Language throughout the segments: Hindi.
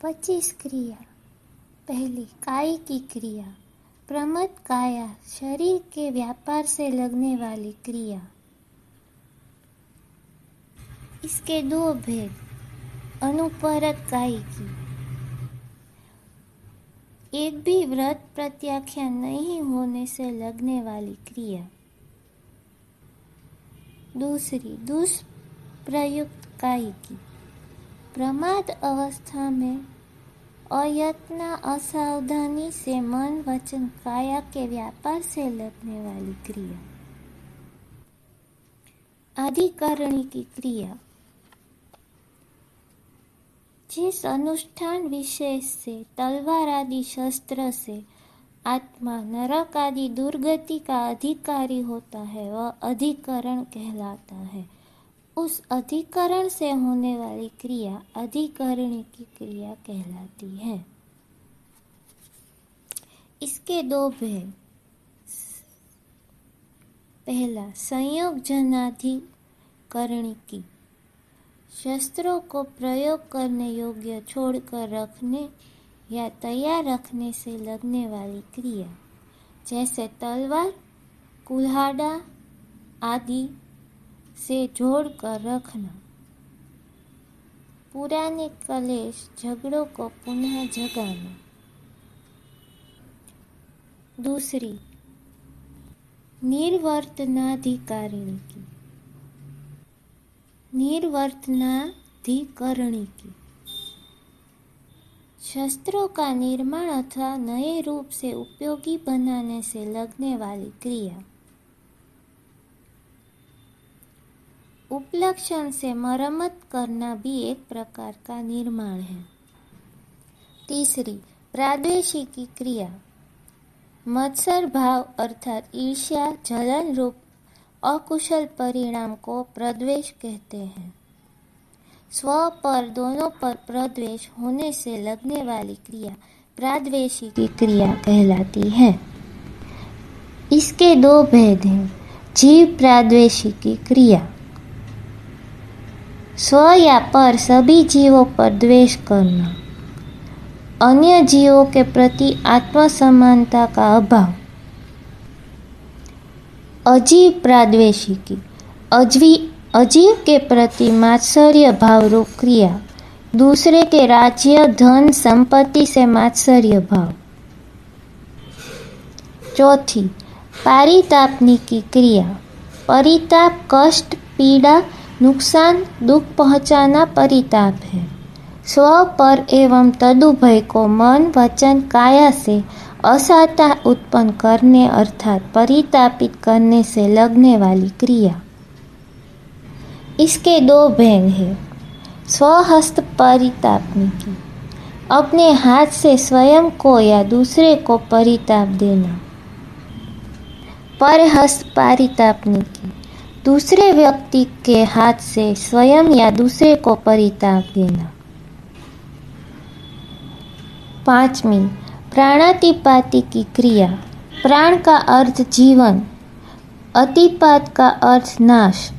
25 क्रिया। पहली, कायी की क्रिया। प्रमद काया, शरीर के व्यापार से लगने वाली क्रिया। इसके दो भेद। अनुपरत कायी की, एक भी व्रत प्रत्याख्यान नहीं होने से लगने वाली क्रिया। दूसरी, दुष्प्रयुक्त कायी की, प्रमाद अवस्था में अयत्ना असावधानी से मन वचन काया के व्यापार से लगने वाली क्रिया। अधिकरणी की क्रिया, जिस अनुष्ठान विशेष से तलवार आदि शस्त्र से आत्मा नरक आदि दुर्गति का अधिकारी होता है वह अधिकरण कहलाता है। उस अधिकरण से होने वाली क्रिया अधिकरणी की क्रिया कहलाती है। इसके दो भेद। पहला, संयोग जनाधिकरणी की, शस्त्रों को प्रयोग करने योग्य छोड़कर रखने या तैयार रखने से लगने वाली क्रिया, जैसे तलवार, कुल्हाड़ा आदि से जोड़कर रखना। पुराने कलेश झगड़ों को पुनः जगाना। दूसरी, निर्वर्तनाधिकारिणी की, निर्वर्तनाधिकरणी की, शस्त्रों का निर्माण अथवा नए रूप से उपयोगी बनाने से लगने वाली क्रिया। उपलक्षण से मरम्मत करना भी एक प्रकार का निर्माण है। तीसरी, प्राद्वेषी की क्रिया, मत्सर भाव अर्थात ईर्ष्या जलन रूप अकुशल परिणाम को प्रद्वेष कहते हैं। स्व पर दोनों पर प्रद्वेष होने से लगने वाली क्रिया प्राद्वेषी की क्रिया कहलाती है। इसके दो भेद हैं। जीव प्राद्वेषी की क्रिया, स्व या पर सभी जीवों पर द्वेष करना, अन्य जीवों के प्रति आत्मसमानता का अभाव। अजीव प्राद्वेषी की, अजीव के प्रति मात्सर्य भाव रूप क्रिया, दूसरे के राज्य धन संपत्ति से मात्सर्य भाव। चौथी, पारितापनी की क्रिया, परिताप कष्ट पीड़ा नुकसान दुख पहुंचाना परिताप है। स्व पर एवं तदुभय को मन वचन काया से असाता उत्पन्न करने अर्थात परितापित करने से लगने वाली क्रिया। इसके दो भेद हैं। स्वहस्त परितापनी की, अपने हाथ से स्वयं को या दूसरे को परिताप देना। परहस्त परितापनी की, दूसरे व्यक्ति के हाथ से स्वयं या दूसरे को परिताप देना। पांचवी, प्राणातिपाती की क्रिया, प्राण का अर्थ जीवन, अतिपात का अर्थ नाश,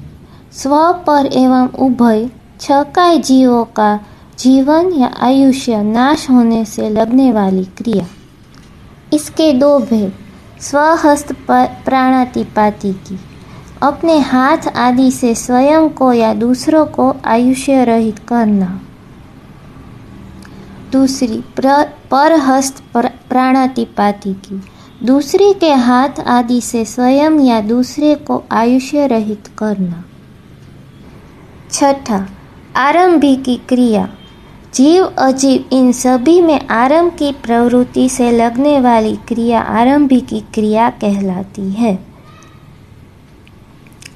स्व पर एवं उभय छकाय जीवों का जीवन या आयुष्य नाश होने से लगने वाली क्रिया। इसके दो भेद। स्वहस्त प्राणातिपाती की, अपने हाथ आदि से स्वयं को या दूसरों को आयुष्य रहित करना। दूसरी, परहस्त प्राणातिपाती की, दूसरे के हाथ आदि से स्वयं या दूसरे को आयुष्य रहित करना। छठा, आरंभी की क्रिया, जीव अजीव इन सभी में आरंभ की प्रवृत्ति से लगने वाली क्रिया आरंभी की क्रिया कहलाती है।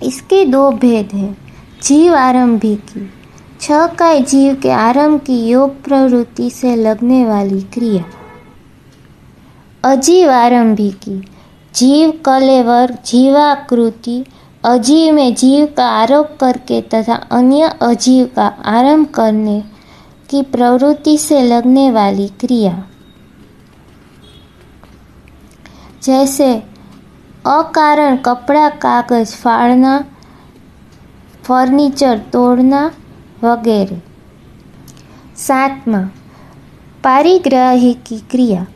इसके दो भेद हैं। जीव आरंभी की, छकाय जीव के आरंभ की योग प्रवृत्ति से लगने वाली क्रिया। अजीव आरंभी की, जीव कलेवर जीवाकृति अजीव में जीव का आरोप करके तथा अन्य अजीव का आरंभ करने की प्रवृत्ति से लगने वाली क्रिया। जैसे अकारण कपड़ा कागज फाड़ना, फर्नीचर तोड़ना वगैरह। सातमा, पारिग्राही की क्रिया।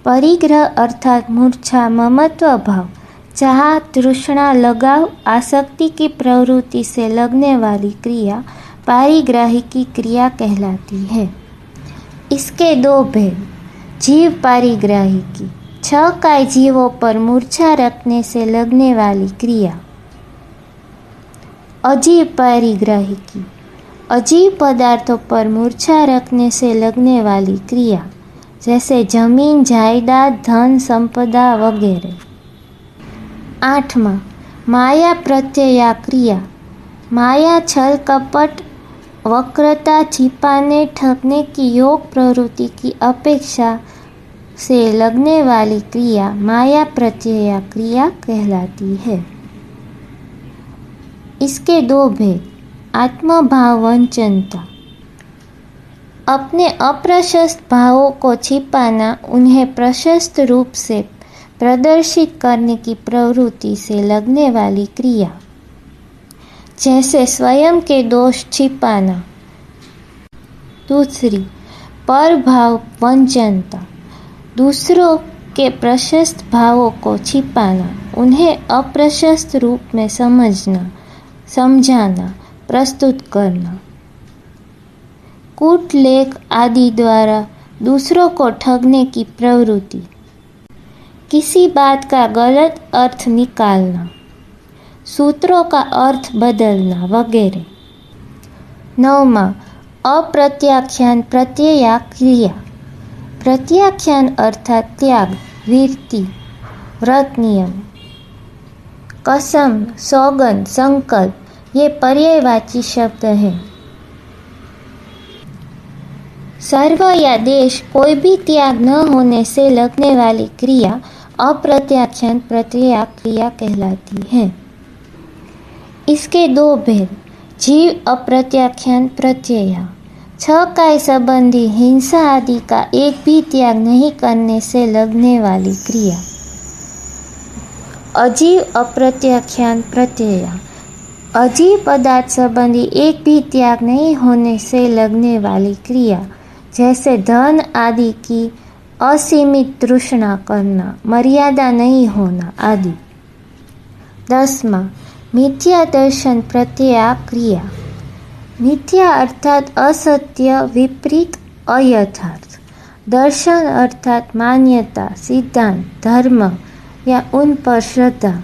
परिग्रह अर्थात मूर्छा, ममत्व भाव, चाह, तृष्णा, लगाव, आसक्ति की प्रवृत्ति से लगने वाली क्रिया पारिग्राही की क्रिया कहलाती है। इसके दो भेद। जीव पारिग्राही की 6 काय जीवों पर मूर्छा रखने से लगने वाली क्रिया। अजीव पारिग्राही की अजीव पदार्थों पर मूर्छा रखने से लगने वाली क्रिया, जैसे जमीन, जायदाद, धन, संपदा वगैरह। 8वां, माया प्रत्यया क्रिया। माया छल, कपट, वक्रता, छिपाने, ठगने की योग प्रवृत्ति की अपेक्षा से लगने वाली क्रिया माया प्रत्यया क्रिया कहलाती है। इसके दो भेद। आत्मभाव वंचनता, अपने अप्रशस्त भावों को छिपाना, उन्हें प्रशस्त रूप से प्रदर्शित करने की प्रवृत्ति से लगने वाली क्रिया, जैसे स्वयं के दोष छिपाना। दूसरी, परभाव वंचनता, दूसरों के प्रशस्त भावों को छिपाना, उन्हें अप्रशस्त रूप में समझना, समझाना, प्रस्तुत करना। कूट, लेख आदि द्वारा दूसरों को ठगने की प्रवृत्ति, किसी बात का गलत अर्थ निकालना, सूत्रों का अर्थ बदलना वगैरह। 9वां, अप्रत्याख्यान प्रत्यया क्रिया। प्रत्याख्यान अर्थात त्याग, वीरति, व्रत नियम, कसम, सौगंध, संकल्प, ये पर्यायवाची शब्द हैं। सर्व या देश, कोई भी त्याग न होने से लगने वाली क्रिया अप्रत्याख्यान प्रत्यया क्रिया कहलाती है। इसके दो भेद। जीव अप्रत्याख्यान प्रत्यया, 6 काय संबंधी हिंसा आदि का एक भी त्याग नहीं करने से लगने वाली क्रिया। अजीव अप्रत्याख्यान प्रत्यया, अजीव पदार्थ संबंधी एक भी त्याग नहीं होने से लगने वाली क्रिया, जैसे धन आदि की असीमित तृष्णा करना, मर्यादा नहीं होना आदि। 10वां, मिथ्या दर्शन प्रत्यया क्रिया। मिथ्या अर्थात असत्य, विपरीत, अयथार्थ। दर्शन अर्थात मान्यता, सिद्धांत, धर्म या उन पर श्रद्धा।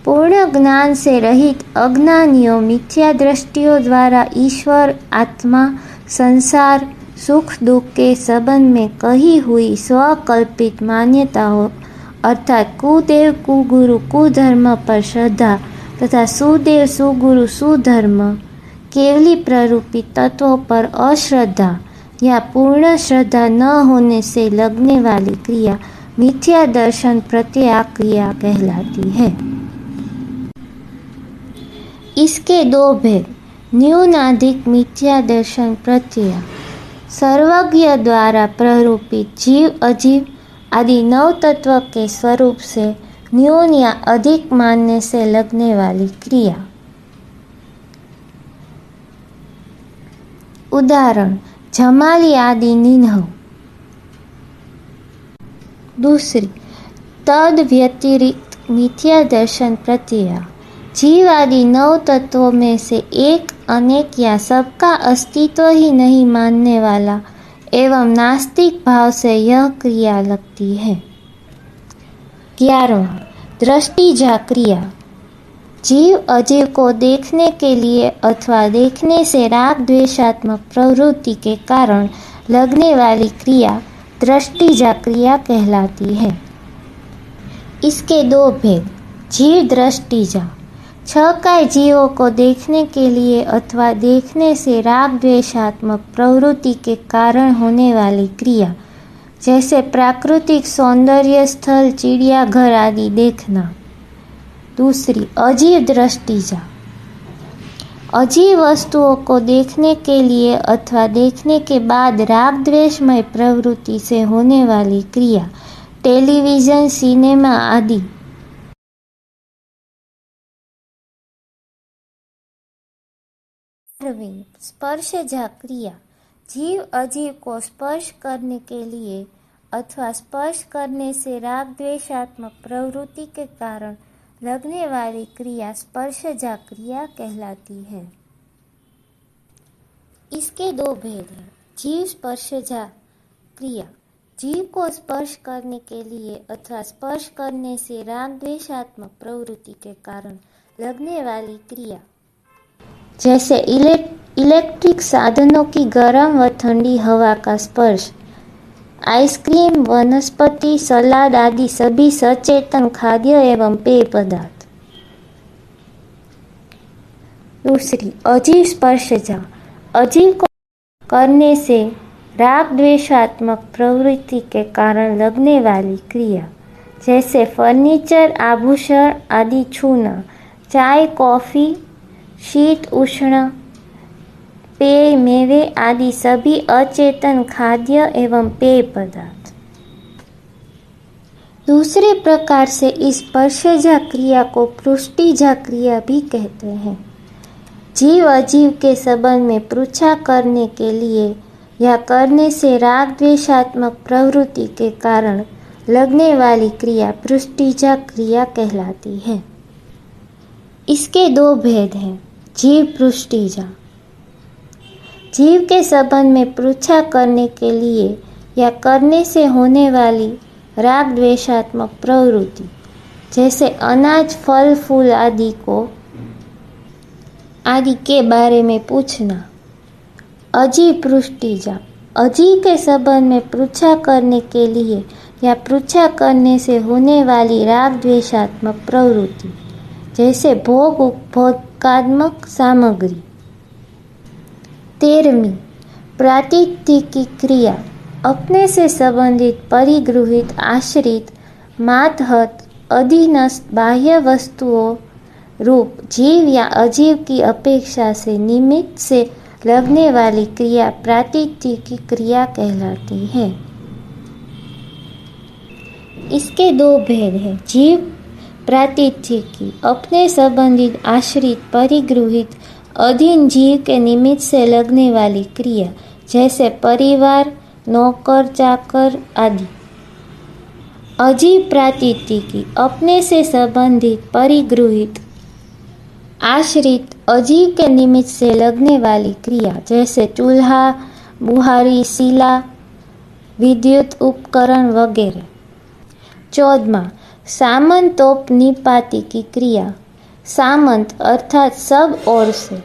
पूर्ण ज्ञान से रहित अज्ञानियों मिथ्या दृष्टियों द्वारा ईश्वर, आत्मा, संसार, सुख दुख के संबंध में कही हुई स्वकल्पित मान्यताओं अर्थात कुदेव, कुगुरु, कुधर्म पर श्रद्धा तथा सुदेव, सुगुरु, सुधर्म, केवली प्ररूपित तत्वों पर अश्रद्धा या पूर्ण श्रद्धा न होने से लगने वाली क्रिया मिथ्या दर्शन प्रत्यया क्रिया कहलाती है। इसके दो भेद। न्यूनाधिक मिथ्या दर्शन प्रत्यय, सर्वज्ञ द्वारा प्ररूपित जीव, अजीव आदि 9 तत्व के स्वरूप से न्यून या अधिक मानने से लगने वाली क्रिया। उदाहरण, जमाली आदि निन्ह। दूसरी, तद व्यतिरिक्त मिथ्या दर्शन प्रत्यय, जीव आदि 9 तत्वों में से एक, अनेक या सबका अस्तित्व ही नहीं मानने वाला एवं नास्तिक भाव से यह क्रिया लगती है। 11वां, दृष्टिजा क्रिया। जीव अजीव को देखने के लिए अथवा देखने से राग द्वेषात्मक प्रवृत्ति के कारण लगने वाली क्रिया दृष्टिजा क्रिया कहलाती है। इसके दो भेद। जीव दृष्टिजा, 6 काय जीवों को देखने के लिए अथवा देखने से राग द्वेषात्मक प्रवृत्ति के कारण होने वाली क्रिया, जैसे प्राकृतिक सौंदर्य स्थल, चिड़ियाघर आदि देखना। दूसरी, अजीव दृष्टिजा, अजीव वस्तुओं को देखने के लिए अथवा देखने के बाद राग द्वेषमय प्रवृत्ति से होने वाली क्रिया, टेलीविजन, सिनेमा आदि। स्पर्शजा क्रिया, जीव अजीव को स्पर्श करने के लिए अथवा स्पर्श करने से राग द्वेषात्मक प्रवृत्ति के कारण लगने वाली क्रिया स्पर्शजा क्रिया कहलाती है। इसके दो भेद हैं। जीव स्पर्शजा क्रिया, जीव को स्पर्श करने के लिए अथवा स्पर्श करने से राग द्वेषात्मक प्रवृत्ति के कारण लगने वाली क्रिया, जैसे इलेक्ट्रिक साधनों की गर्म व ठंडी हवा का स्पर्श, आइसक्रीम, वनस्पति, सलाद आदि सभी सचेतन खाद्य एवं पेय पदार्थ। दूसरी, अजीव स्पर्शजा, अजीव को करने से राग द्वेषात्मक प्रवृत्ति के कारण लगने वाली क्रिया, जैसे फर्नीचर, आभूषण आदि छूना, चाय, कॉफी, शीत उष्ण पेय, मेवे आदि सभी अचेतन खाद्य एवं पेय पदार्थ। दूसरे प्रकार से इस स्पर्शजा क्रिया को पृष्ठिजा क्रिया भी कहते हैं। जीव अजीव के संबंध में पृच्छा करने के लिए या करने से राग द्वेषात्मक प्रवृत्ति के कारण लगने वाली क्रिया पृष्ठिजा क्रिया कहलाती है। इसके दो भेद हैं। जीव पृष्ठिजा, जीव के संबंध में पृच्छा करने के लिए या करने से होने वाली राग द्वेषात्मक प्रवृत्ति, जैसे अनाज, फल, फूल आदि के बारे में पूछना। अजीव पृष्ठिजा, अजीव के संबंध में पृच्छा करने के लिए या पृच्छा करने से होने वाली राग द्वेषात्मक प्रवृत्ति, जैसे भोग उपभोगात्मक सामग्री। 13वीं, प्रातिथिकी क्रिया, अपने से संबंधित, परिगृहित, आश्रित, मातहत, अधीनस्थ बाह्य वस्तुओं रूप जीव या अजीव की अपेक्षा से निमित्त से लगने वाली क्रिया प्रातिथिकी क्रिया कहलाती है। इसके दो भेद हैं। जीव प्रातिथिकी, अपने संबंधित, आश्रित, परिगृहित, अधीन जीव के निमित्त से लगने वाली क्रिया, जैसे परिवार, नौकर, चाकर आदि। अजीव प्रातिथिकी, अपने से संबंधित, परिगृहित, आश्रित, अजीव के निमित्त से लगने वाली क्रिया, जैसे चूल्हा, बुहारी, शिला, विद्युत उपकरण वगैरह। 14वां, सामंतोपनिपाती की क्रिया, सामंत अर्थात सब ओर से,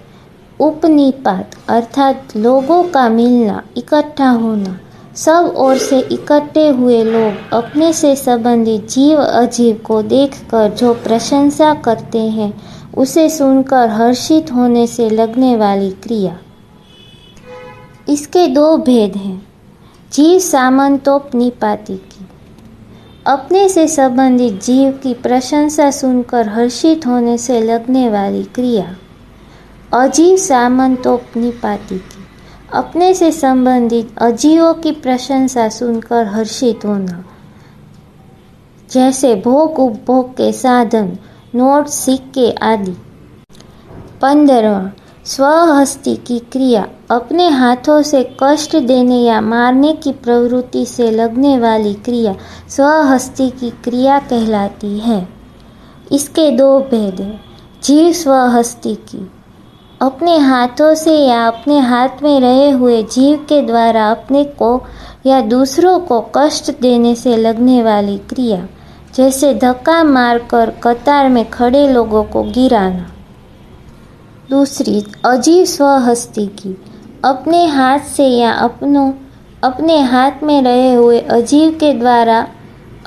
उपनिपात अर्थात लोगों का मिलना, इकट्ठा होना। सब ओर से इकट्ठे हुए लोग अपने से संबंधित जीव अजीव को देखकर जो प्रशंसा करते हैं, उसे सुनकर हर्षित होने से लगने वाली क्रिया। इसके दो भेद हैं। जीव सामंतोपनिपाती की, अपने से संबंधित जीव की प्रशंसा सुनकर हर्षित होने से लगने वाली क्रिया। अजीव सामंतोपनिपाती की, अपने से संबंधित अजीवों की प्रशंसा सुनकर हर्षित होना, जैसे भोग उपभोग के साधन, नोट, सिक्के आदि। 15वां, स्वहस्ती की क्रिया, अपने हाथों से कष्ट देने या मारने की प्रवृत्ति से लगने वाली क्रिया स्वहस्ती की क्रिया कहलाती है। इसके दो भेद हैं। जीव स्वहस्ती की, अपने हाथों से या अपने हाथ में रहे हुए जीव के द्वारा अपने को या दूसरों को कष्ट देने से लगने वाली क्रिया, जैसे धक्का मारकर कतार में खड़े लोगों को गिराना। दूसरी, अजीव स्वहस्ती की, अपने हाथ से या अपने हाथ में रहे हुए अजीव के द्वारा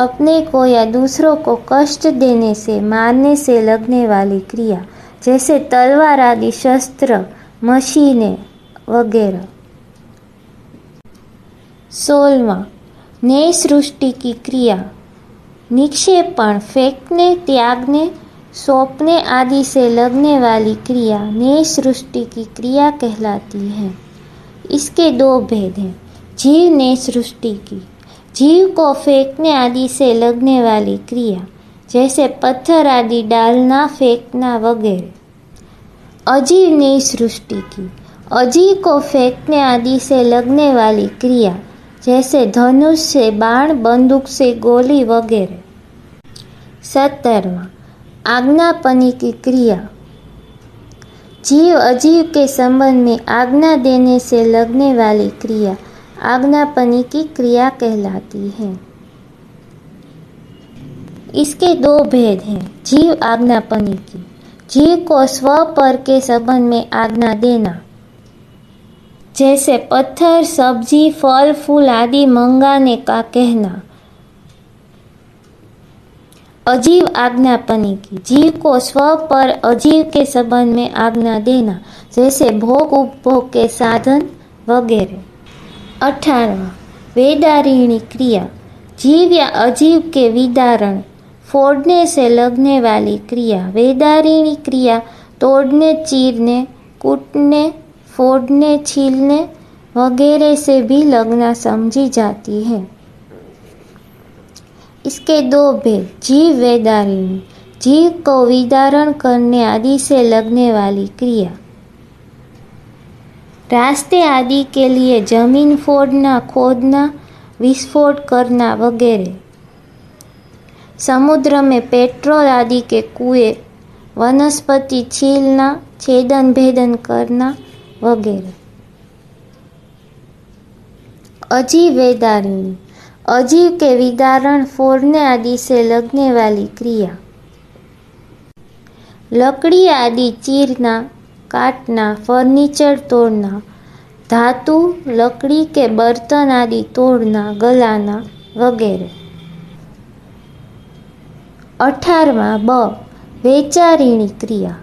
अपने को या दूसरों को कष्ट देने से, मारने से लगने वाली क्रिया, जैसे तलवार आदि शस्त्र, मशीनें वगैरह। 16वां, न्याय सृष्टि की क्रिया, निक्षेपण, फेंकने, त्यागने, सौंपने आदि से लगने वाली क्रिया न्याय सृष्टि की क्रिया कहलाती है। इसके दो भेद हैं। जीव न्याय सृष्टि की, जीव को फेंकने आदि से लगने वाली क्रिया, जैसे पत्थर आदि डालना, फेंकना वगैरह। अजीव न्याय सृष्टि की, अजी को फेंकने आदि से लगने वाली क्रिया, जैसे धनुष से बाण, बंदूक से गोली वगैरह। 17वां, आज्ञापनी की क्रिया। जीव अजीव के संबंध में आज्ञा देने से लगने वाली क्रिया आज्ञापनी की क्रिया कहलाती है। इसके दो भेद हैं। जीव आज्ञापनी की, जीव को स्व पर के संबंध में आज्ञा देना, जैसे पत्थर, सब्जी, फल फूल आदि मंगाने का कहना। अजीव आज्ञापनी की, जीव को स्व पर अजीव के संबंध में आज्ञा देना, जैसे भोग उपभोग के साधन वगैरह। 18वां, वेदारिणी क्रिया। जीव या अजीव के विदारण, फोड़ने से लगने वाली क्रिया। वेदारिणी क्रिया तोड़ने, चीरने, कूटने, फोड़ने, छीलने वगैरह से भी लगना समझी जाती है। इसके दो भेद। जीव वेदारिणी, जीव को विदारण करने आदि से लगने वाली क्रिया। रास्ते आदि के लिए जमीन फोड़ना, खोदना, विस्फोट करना वगैरह। समुद्र में पेट्रोल आदि के कुएं, वनस्पति छीलना, छेदन भेदन करना वगैरह। अजीव वेदारिणी, अजीव के विदारण, फोड़ने आदि से लगने वाली क्रिया। लकड़ी आदि चीरना, काटना, फर्नीचर तोड़ना, धातु, लकड़ी के बर्तन आदि तोड़ना, गलाना वगैरह। 18वां, ब, वेचारिणी क्रिया।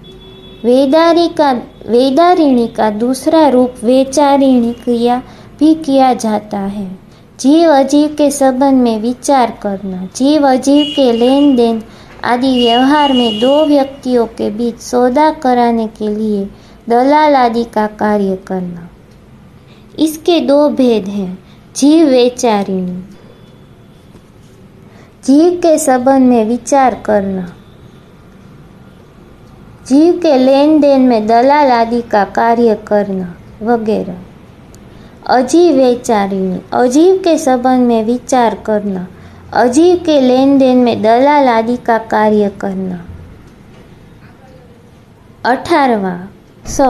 वेदारिणी का दूसरा रूप वेचारिणी क्रिया भी किया जाता है। जीव अजीव के संबंध में विचार करना, जीव अजीव के लेन देन आदि व्यवहार में दो व्यक्तियों के बीच सौदा कराने के लिए दलाल आदि का कार्य करना। इसके दो भेद हैं। जीव वेचारिणी, जीव के संबंध में विचार करना, जीव के लेन देन में दलाल आदि का कार्य करना वगैरह। अजीव वेचारिणी, अजीव के संबंध में विचार करना, अजीव के लेन देन में दलाल आदि का कार्य करना। 18वां, स,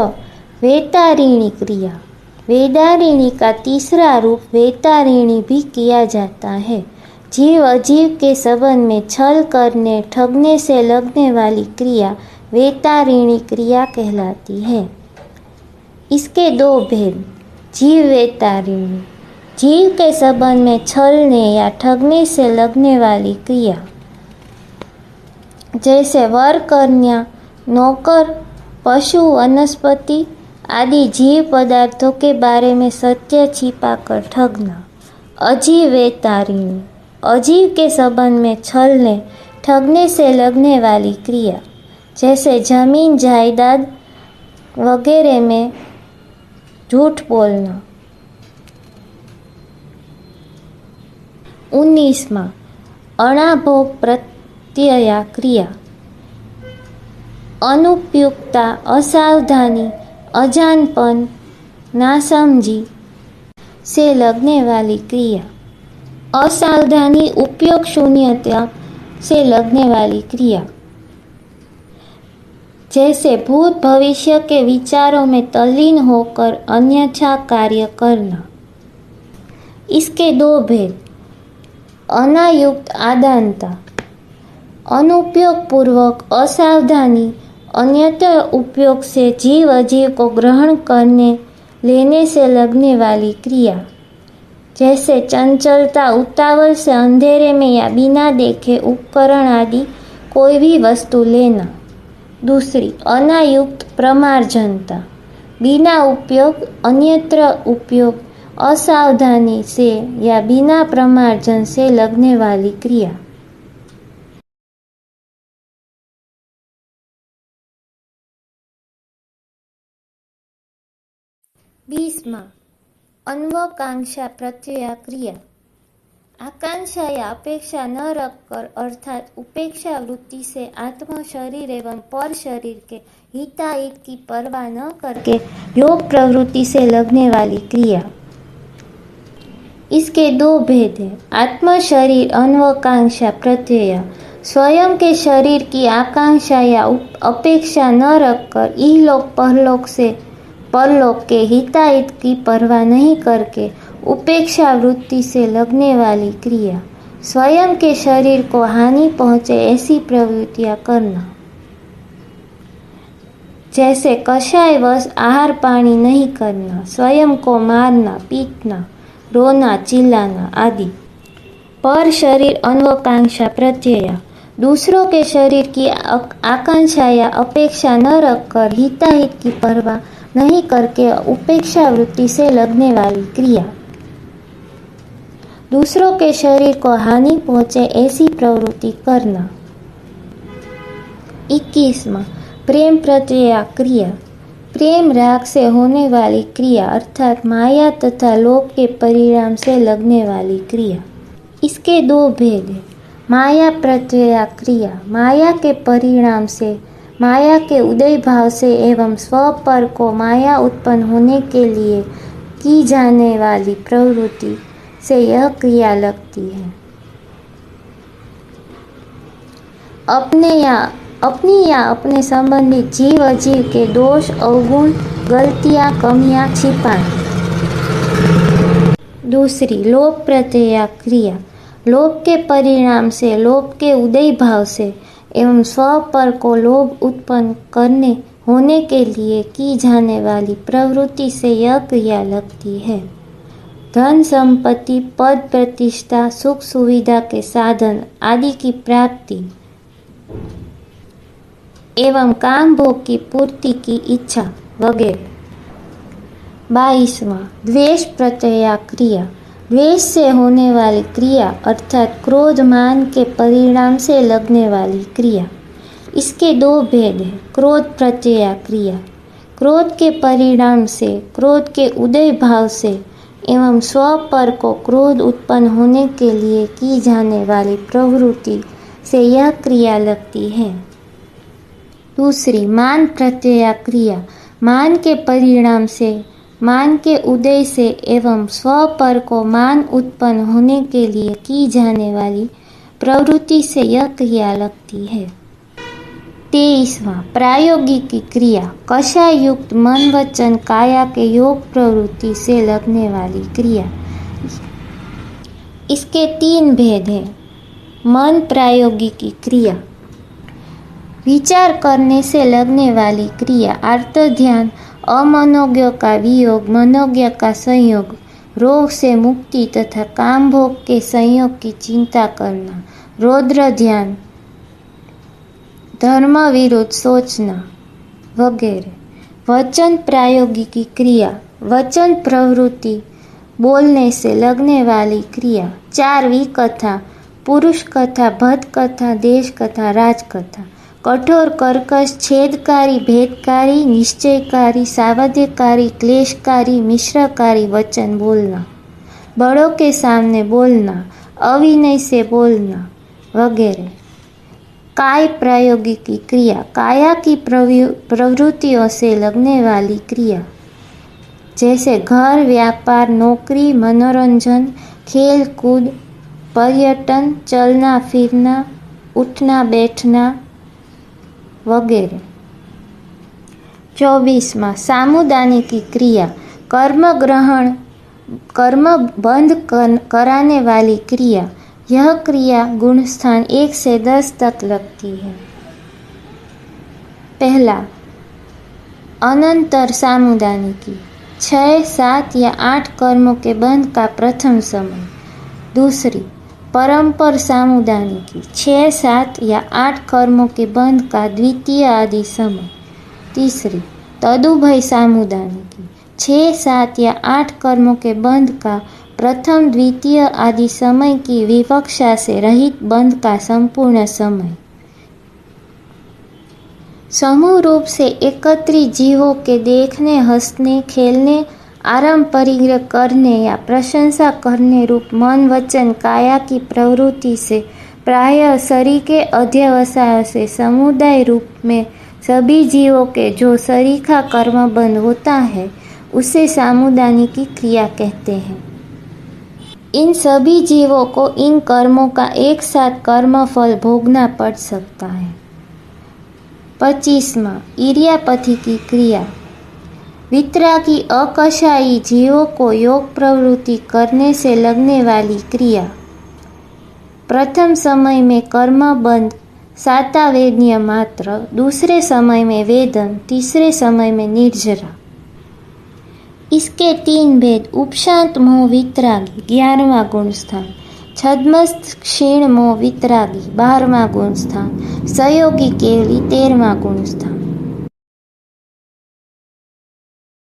वेतारिणी क्रिया। वेदारिणी का तीसरा रूप वेतारिणी भी किया जाता है। जीव अजीव के संबंध में छल करने, ठगने से लगने वाली क्रिया वेतारिणी क्रिया कहलाती है। इसके दो भेद। जीव वेतारिणी, जीव के संबंध में छलने या ठगने से लगने वाली क्रिया, जैसे वर कन्या, नौकर, पशु, वनस्पति आदि जीव पदार्थों के बारे में सत्य छिपाकर ठगना। अजीव वेतारिणी, अजीव के संबंध में छलने, ठगने से लगने वाली क्रिया, जैसे जमीन जायदाद वगैरह में झूठ बोलना। 19वां, अणाभोग प्रत्यया क्रिया। अनुपयुक्ता, असावधानी, अजानपन, नासमझी से लगने वाली क्रिया। असावधानी, उपयोग शून्यता से लगने वाली क्रिया, जैसे भूत भविष्य के विचारों में तल्लीन होकर अन्यथा कार्य करना। इसके दो भेद। अनायुक्त आदानता, अनुपयोग पूर्वक, असावधानी, अन्यथा उपयोग से जीव अजीव को ग्रहण करने, लेने से लगने वाली क्रिया, जैसे चंचलता, उतावल से अंधेरे में या बिना देखे उपकरण आदि कोई भी वस्तु लेना। दूसरी, अनायुक्त प्रमार्जनता, बिना उपयोग, अन्यत्र उपयोग, असावधानी से या बिना प्रमार्जन से लगने वाली क्रिया। 20वां, अन्वकांक्षा प्रत्यया क्रिया। आकांक्षा या अपेक्षा न रखकर अर्थात उपेक्षा वृत्ति से आत्मा शरीर एवं पर शरीर के हिताहित की परवाह न करके योग प्रवृत्ति से लगने वाली क्रिया। इसके दो भेद हैं। आत्मा शरीर अन्वकांक्षा प्रत्यय स्वयं के शरीर की आकांक्षा या अपेक्षा न रखकर इहलोक परलोक से परलोक के हिताहित की परवाह नहीं करके उपेक्षा वृत्ति से लगने वाली क्रिया। स्वयं के शरीर को हानि पहुंचे ऐसी प्रवृत्तियां करना, जैसे कषायवश आहार पानी नहीं करना, स्वयं को मारना, पीटना, रोना, चिल्लाना आदि। पर शरीर अन्वकांक्षा प्रत्यय दूसरों के शरीर की आकांक्षा या अपेक्षा न रखकर हिताहित की परवाह नहीं करके उपेक्षा वृत्ति से लगने वाली क्रिया। दूसरों के शरीर को हानि पहुंचे ऐसी प्रवृत्ति करना। 21वां प्रेम प्रत्यय क्रिया। प्रेम राग से होने वाली क्रिया अर्थात माया तथा लोभ के परिणाम से लगने वाली क्रिया। इसके दो भेद हैं। माया प्रत्यय क्रिया माया के परिणाम से, माया के उदय भाव से एवं स्वपर को माया उत्पन्न होने के लिए की जाने वाली प्रवृत्ति से यह क्रिया लगती है। अपनी या अपने संबंधित जीव अजीव के दोष अवगुण गलतियां कमियां छिपाना। दूसरी लोभ प्रत्यय क्रिया लोभ के परिणाम से, लोभ के उदय भाव से एवं स्व पर को लोभ उत्पन्न करने होने के लिए की जाने वाली प्रवृत्ति से यह क्रिया लगती है। धन संपत्ति, पद प्रतिष्ठा, सुख सुविधा के साधन आदि की प्राप्ति एवं काम भोग की पूर्ति की इच्छा वगैरह। 22वां द्वेष प्रत्यय क्रिया द्वेष से होने वाली क्रिया अर्थात क्रोध मान के परिणाम से लगने वाली क्रिया। इसके दो भेद हैं। क्रोध प्रत्यय क्रिया क्रोध के परिणाम से, क्रोध के उदय भाव से एवं स्व पर को क्रोध उत्पन्न होने के लिए की जाने वाली प्रवृत्ति से यह क्रिया लगती है। दूसरी मान प्रत्यय क्रिया मान के परिणाम से, मान के उदय से एवं स्व पर को मान उत्पन्न होने के लिए की जाने वाली प्रवृत्ति से यह क्रिया लगती है। 23वां प्रायोगिक क्रिया कषाय युक्त मन वचन काया के योग प्रवृत्ति से लगने वाली क्रिया। इसके तीन भेद हैं। मन प्रायोगिक क्रिया विचार करने से लगने वाली क्रिया आर्त ध्यान, अमनोज्ञ का वियोग, मनोज्ञ का संयोग, रोग से मुक्ति तथा काम भोग के संयोग की चिंता करना, रौद्र ध्यान, धर्म विरुद्ध सोचना वगैरह। वचन प्रायोगिक क्रिया वचन प्रवृत्ति बोलने से लगने वाली क्रिया। 4 विकथा पुरुष कथा, भद्द कथा, देश कथा, राजकथा। कठोर, कर्कश, छेदकारी, भेदकारी, निश्चयकारी, सावध्यकारी, क्लेशकारी, मिश्रकारी वचन बोलना, बड़ों के सामने बोलना, अविनय से बोलना वगैरह। काय प्रायोगिक क्रिया काया की प्रवृत्तियों से लगने वाली क्रिया, जैसे घर, व्यापार, नौकरी, मनोरंजन, खेल कूद, पर्यटन, चलना फिरना, उठना बैठना वगैरह। 24वां सामुदायिक क्रिया कर्म बंद कराने वाली क्रिया। यह क्रिया गुण स्थान 1 से 10 तक लगती है। पहला अनंतर सामुदायिकी 6, 7 या 8 कर्मों के बंध का प्रथम समय। दूसरी परंपर सामुदायिकी 6, 7 या 8 कर्मों के बंध का द्वितीय आदि समय। तीसरी तदुभय सामुदायिकी 6, 7 या 8 कर्मों के बंध का प्रथम द्वितीय आदि समय की विवक्षा से रहित बंध का संपूर्ण समय। समूह रूप से एकत्रित जीवों के देखने, हंसने, खेलने आरंभ परिग्रह करने या प्रशंसा करने रूप मन वचन काया की प्रवृत्ति से प्रायः शरीर के अध्यवसाय से समुदाय रूप में सभी जीवों के जो सरीखा कर्मबंध होता है उसे सामुदायिकी क्रिया कहते हैं। इन सभी जीवों को इन कर्मों का एक साथ कर्मफल भोगना पड़ सकता है। 25वां इरियापथी की क्रिया। वितरागी अकषायी जीवों को योग प्रवृत्ति करने से लगने वाली क्रिया। प्रथम समय में कर्मबंध सातावेद्य मात्र, दूसरे समय में वेदन, तीसरे समय में निर्जरा। इसके 3 भेद। उपशांत मोह वितरागी 11वां गुण स्थान, छद्मस्थ क्षीण मोह वितरागी 12वां गुण स्थान, सहयोगी केवली 13वां गुण स्थान।